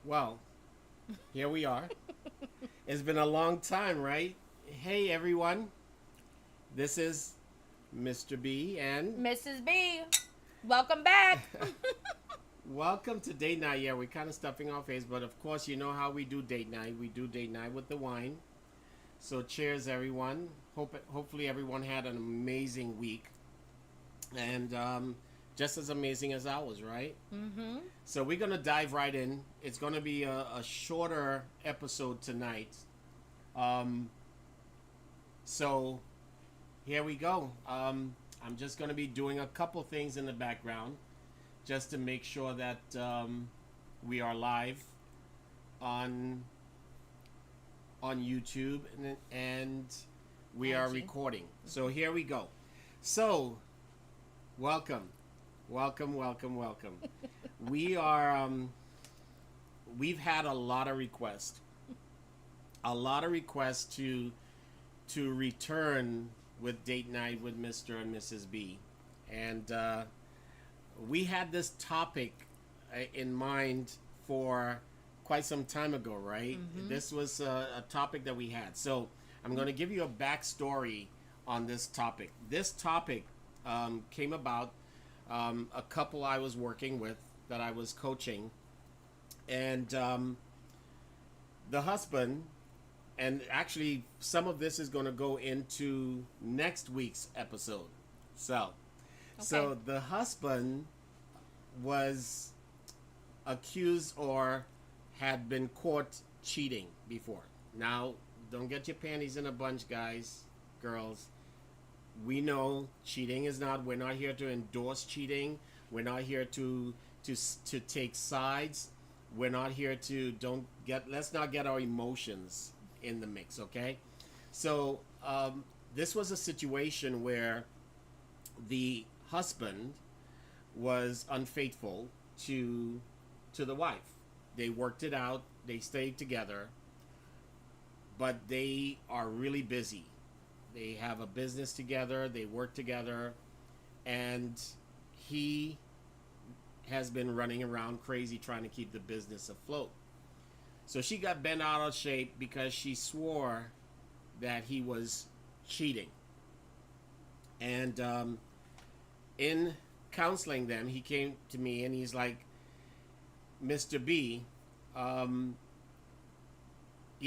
Well, here we are. It's been a long time, right? Hey, everyone. This is Mr. B, and Mrs. B, welcome back. welcome to date night. Yeah, we're kind of stuffing our face, but of course, you know how we do date night. We do date night with the wine. So, cheers, everyone. Hopefully, everyone had an amazing week, and just as amazing as ours, right? Mm-hmm. So, we're gonna dive right in. It's gonna be a shorter episode tonight. Um, so here we go. I'm just going to be doing a couple things in the background just to make sure that we are live on YouTube and we are IG. recording. So here we go. So welcome, welcome. We are we've had a lot of requests to return with date night with Mr. and Mrs. B. And we had this topic in mind for quite some time ago, right? Mm-hmm. This was a topic that we had. So I'm going to give you a backstory on this topic. This topic came about a couple I was working with that I was coaching. And the husband, and actually some of this is going to go into next week's episode. So, Okay. so the husband was accused or had been caught cheating before. Now, don't get your panties in a bunch, guys, girls. We know cheating is not. We're not here to endorse cheating. We're not here to take sides. We're not here to don't get. Let's not get our emotions in the mix. Okay, so this was a situation where the husband was unfaithful to to the wife. They worked it out. They stayed together, but they are really busy. They have a business together. They work together, and he has been running around crazy trying to keep the business afloat. So she got bent out of shape because she swore that he was cheating. And in counseling them, he came to me and he's like, Mr. B, um,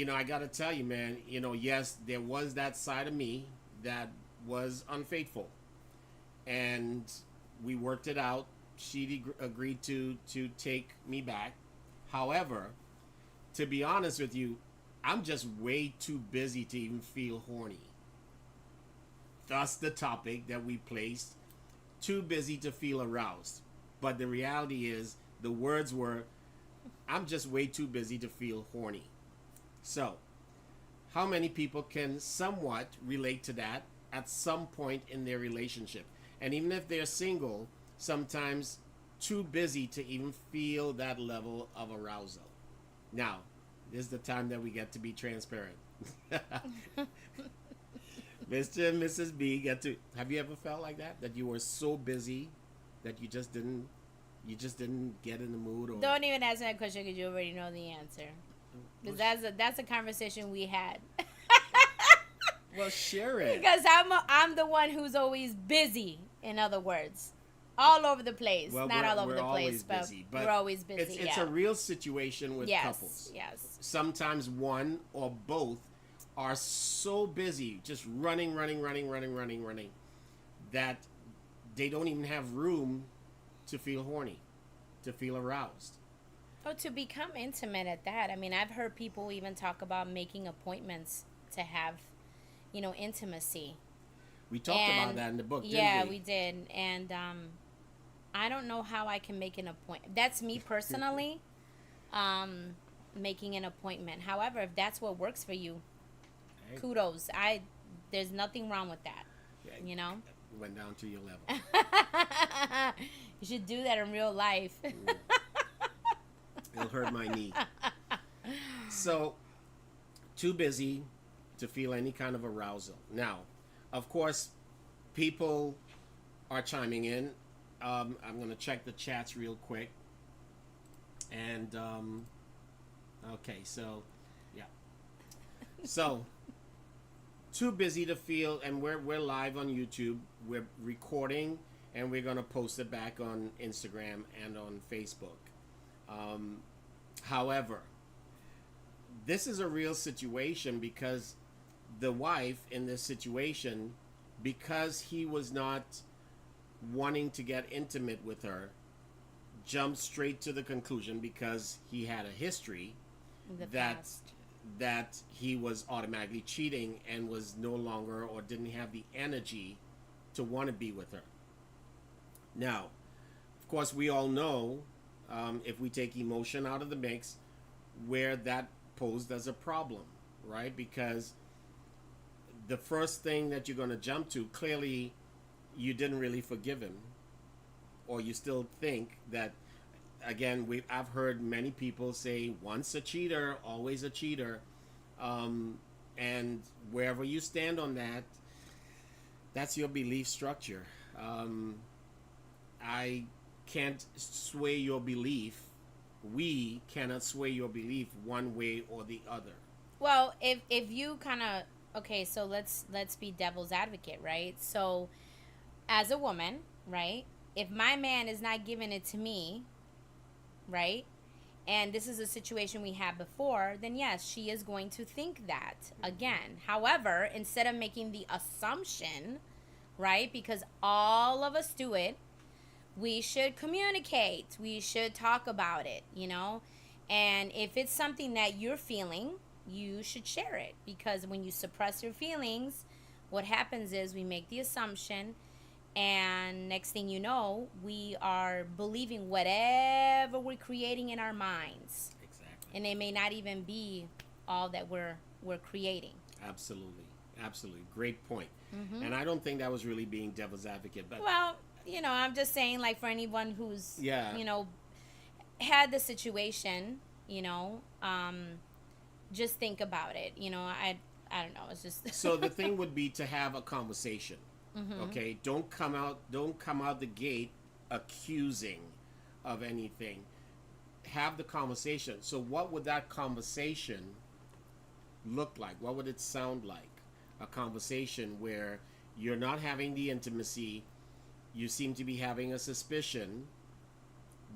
I got to tell you, man, yes, there was that side of me that was unfaithful. And we worked it out. She agreed to take me back. However, to be honest with you, I'm just way too busy to even feel horny. Thus, the topic that we placed, too busy to feel aroused. But the reality is, the words were, I'm just way too busy to feel horny. So, how many people can somewhat relate to that at some point in their relationship? And even if they're single, sometimes too busy to even feel that level of arousal. Now, this is the time that we get to be transparent. Mr. and Mrs. B get to have you ever felt like that? That you were so busy that you just didn't get in the mood or Don't even ask me that question because you already know the answer. Because that's a conversation we had. well share it. Because I'm the one who's always busy. In other words, all over the place. Well, Not all over we're the always place, but busy, we're but always busy. it's Yeah. a real situation with Yes. couples. Yes. Sometimes one or both are so busy just running that they don't even have room to feel horny, to feel aroused. Oh, to become intimate at that. I mean, I've heard people even talk about making appointments to have, intimacy. We talked about And that in the book, didn't yeah, we? we did. And I don't know how I can make an appointment. That's me personally, um, making an appointment. However, if that's what works for you, Hey, kudos. There's nothing wrong with that. yeah, You know. went down to your level. You should do that in real life. Mm, it'll hurt my knee. So, too busy to feel any kind of arousal. Now, of course, people are chiming in. I'm going to check the chats real quick. And Okay, so yeah. So too busy to feel, and we're live on YouTube. We're recording, and we're gonna post it back on Instagram and on Facebook. Um, However, this is a real situation because the wife in this situation, because he was not wanting to get intimate with her, jumped straight to the conclusion because he had a history In the that past. that he was automatically cheating and was no longer or didn't have the energy to want to be with her. Now, of course, we all know, if we take emotion out of the mix, where that posed as a problem, right? Because the first thing that you're going to jump to, clearly, you didn't really forgive him, or you still think that. Again, I've heard many people say, once a cheater, always a cheater. And wherever you stand on that, that's your belief structure. I can't sway your belief. We cannot sway your belief one way or the other. Well, if you kind of, okay, so let's be devil's advocate, right? So as a woman, right? If my man is not giving it to me, right? And this is a situation we had before, then yes, she is going to think that again. However, instead of making the assumption, right? Because all of us do it, we should communicate. We should talk about it, you know? And if it's something that you're feeling, you should share it. Because when you suppress your feelings, what happens is we make the assumption, and next thing you know, we are believing whatever we're creating in our minds. Exactly. And it may not even be all that we're creating. Absolutely. Absolutely. Great point. Mm-hmm. And I don't think that was really being devil's advocate, but Well, I'm just saying, like, for anyone who's, yeah. had the situation, just think about it. I don't know. It's just. So the thing would be to have a conversation. Mm-hmm. Okay, don't come out the gate accusing of anything. Have the conversation. So what would that conversation look like? What would it sound like? A conversation where you're not having the intimacy, you seem to be having a suspicion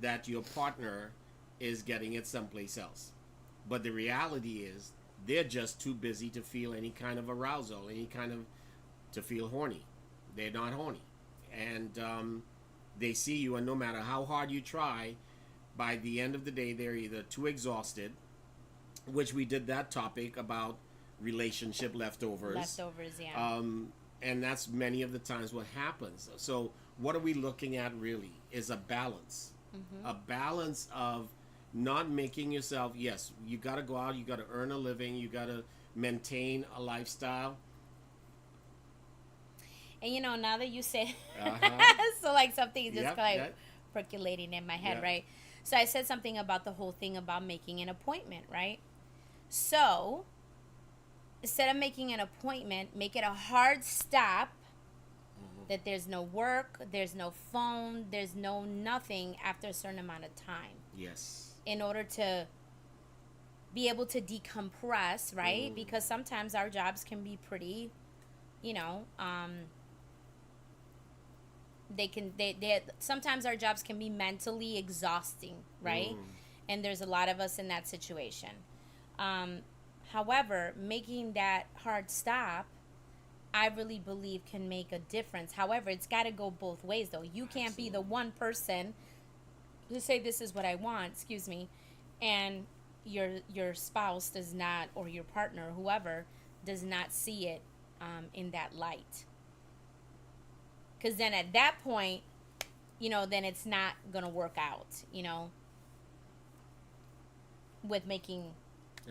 that your partner is getting it someplace else. But the reality is they're just too busy to feel any kind of arousal, to feel horny. They're not horny. And they see you, and no matter how hard you try, by the end of the day, they're either too exhausted, which we did that topic about relationship leftovers. Leftovers, yeah. And that's many of the times what happens. So what are we looking at really is a balance. Mm-hmm. A balance of not making yourself, yes, you got to go out, you got to earn a living, you got to maintain a lifestyle. And now that you said, Uh-huh. so like something is just Yep, like yep. percolating in my head, Yep. right? So I said something about the whole thing about making an appointment, right? So instead of making an appointment, make it a hard stop. That there's no work, there's no phone, there's no nothing after a certain amount of time. Yes. In order to be able to decompress, right? Because sometimes our jobs can be pretty, they sometimes our jobs can be mentally exhausting, right? And there's a lot of us in that situation. However, making that hard stop, I really believe, can make a difference. However, it's got to go both ways, though. You can't be the one person who say, this is what I want, excuse me, and your spouse does not, or your partner, whoever, does not see it in that light. Because then at that point, then it's not going to work out, with making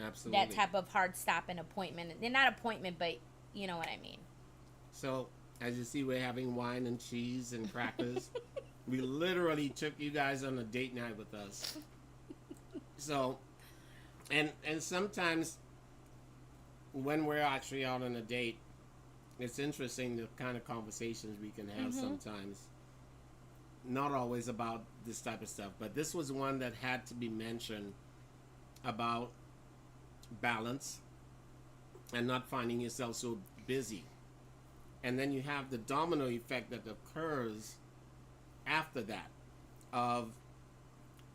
Absolutely. that type of hard stop and appointment. And not appointment, but you know what I mean. So, as you see, we're having wine and cheese and crackers. We literally took you guys on a date night with us. So, and sometimes when we're actually out on a date, it's interesting the kind of conversations we can have sometimes. Not always about this type of stuff, but this was one that had to be mentioned about balance and not finding yourself so busy. And then you have the domino effect that occurs after that of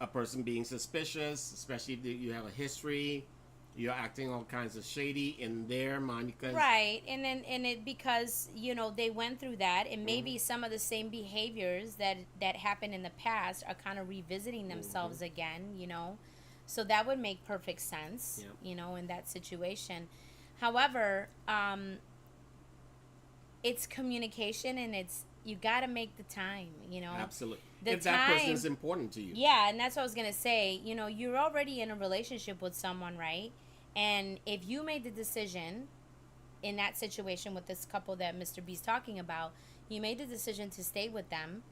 a person being suspicious, especially if you have a history, you're acting all kinds of shady in their mind because Right, and it because they went through that, and maybe some of the same behaviors that happened in the past are kind of revisiting themselves again. So that would make perfect sense. Yeah. In that situation. However, it's communication, and you got to make the time. absolutely. The If that person time. is important to you. Yeah, and that's what I was gonna say. You're already in a relationship with someone, right? And if you made the decision in that situation with this couple that Mr. B's talking about, you made the decision to stay with them.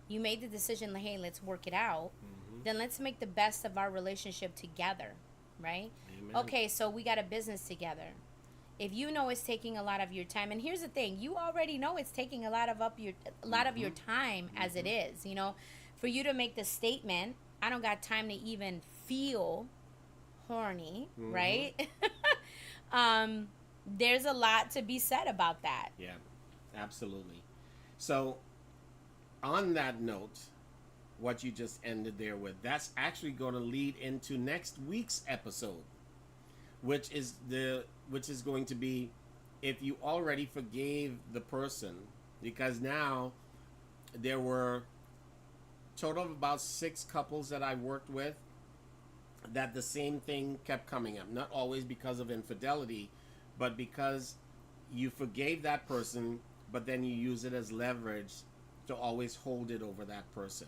You made the decision, like, hey, let's work it out. Then let's make the best of our relationship together, right? Amen. Okay, so we got a business together. If you know it's taking a lot of your time, and here's the thing, you already know it's taking a lot of your time as it is. For you to make the statement, I don't got time to even feel horny, right? There's a lot to be said about that. Yeah, absolutely. So, on that note, what you just ended there with, that's actually going to lead into next week's episode, which is going to be if you already forgave the person, because now there were total of about 6 couples that I worked with that the same thing kept coming up, not always because of infidelity, but because you forgave that person, but then you use it as leverage to always hold it over that person.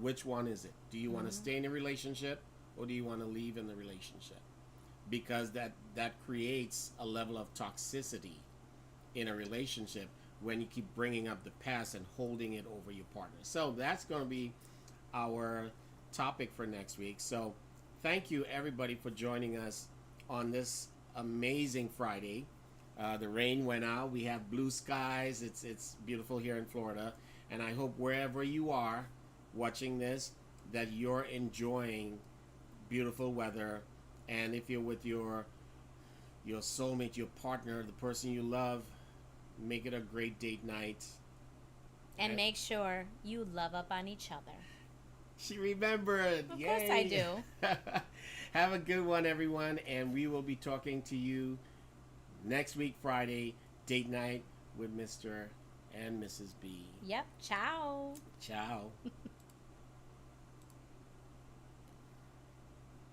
Which one is it? Do you want to stay in a relationship, or do you want to leave in the relationship? Because that creates a level of toxicity in a relationship when you keep bringing up the past and holding it over your partner. So that's going to be our topic for next week. So thank you everybody for joining us on this amazing Friday. The rain went out. We have blue skies. It's beautiful here in Florida, and I hope wherever you are watching this that you're enjoying beautiful weather. And if you're with your soulmate, your partner, the person you love, make it a great date night. And make sure you love up on each other. She remembered. Of Yay. course I do. Have a good one, everyone, and we will be talking to you next week, Friday, date night with Mr. and Mrs. B. Yep. Ciao. Ciao.